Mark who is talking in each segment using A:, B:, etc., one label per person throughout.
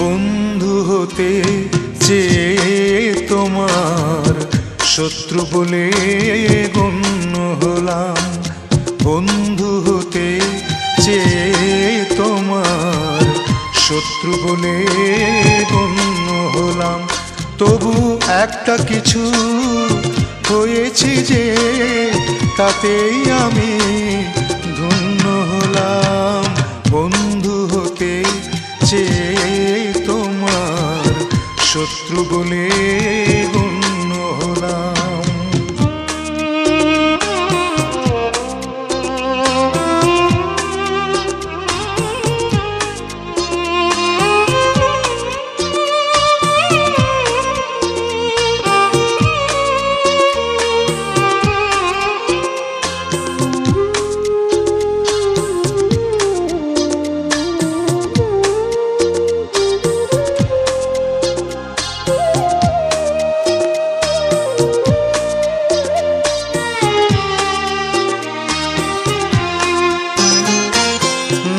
A: বন্ধু হতে চেয়ে তোমার শত্রু বলে গণ্য হলাম। বন্ধু হতে চেয়ে তোমার শত্রু বলে গণ্য হলাম। তবু একটা কিছু হয়েছি যে তাতেই আমি ধন্য হলাম। বন্ধু হতে চেয়ে তোমার শত্রু বলে গণ্য হলাম।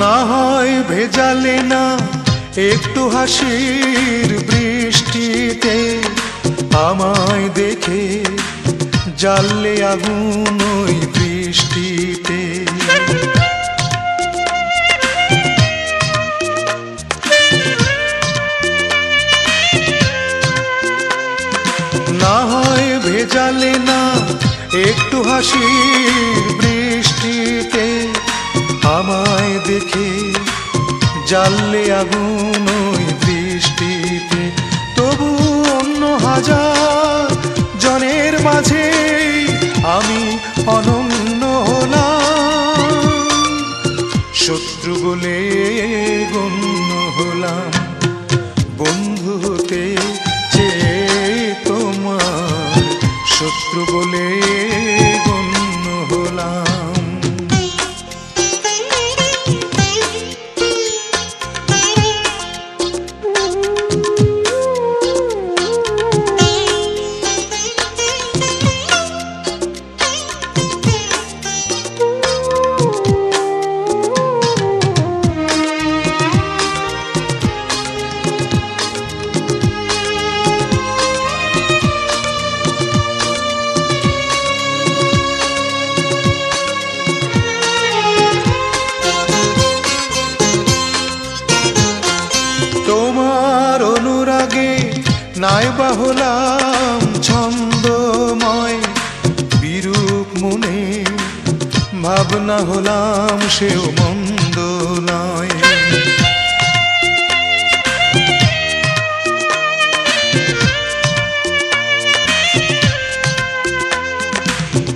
A: না হয় ভেজালে না একটু হাসির বৃষ্টিতে, আমায় দেখে জ্বাললে আগুন ওই বৃষ্টিতে। না হয় ভেজালে না একটু হাসির বৃষ্টিতে, আমায় দেখে জ্বাললে আগুন ওই বৃষ্টিতে। তবু অন্য হাজার জনের মাঝে আমি অনন্য হলাম। শত্রু বলে গণ্য হলাম। বন্ধু হতে চেয়ে তোমার শত্রু বলে গণ্য হলাম। তোমার অনুরাগে নাইবা হলাম ছন্দময়, বিরূপ মনে ভাবনা হলাম সেও মন্দ নয়।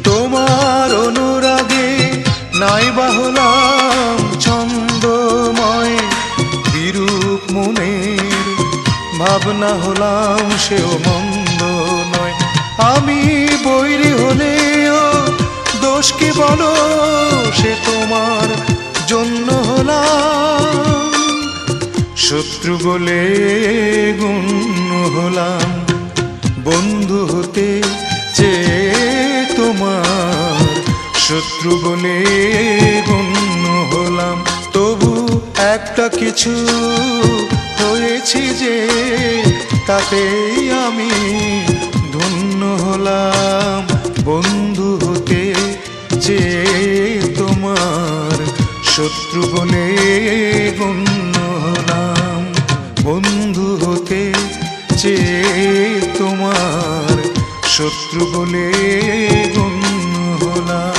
A: তোমার অনুরাগে নাইবা হলাম ছন্দময়, বিরূপ মনের ভাবনা হলাম সেও মন্দ নয়। আমি বৈরী হলেও দোষ কি বলো, সে তোমার জন্য হলাম। শত্রু বলে গণ্য হলাম। বন্ধু হতে চেয়ে তোমার শত্রু বলে গণ্য হলাম। তবু একটা কিছু হয়েছি যে তাতেই আমি ধন্য হলাম। বন্ধু হতে চেয়ে তোমার শত্রু বলে গণ্য হলাম। বন্ধু হতে চেয়ে তোমার শত্রু বলে গণ্য হলাম।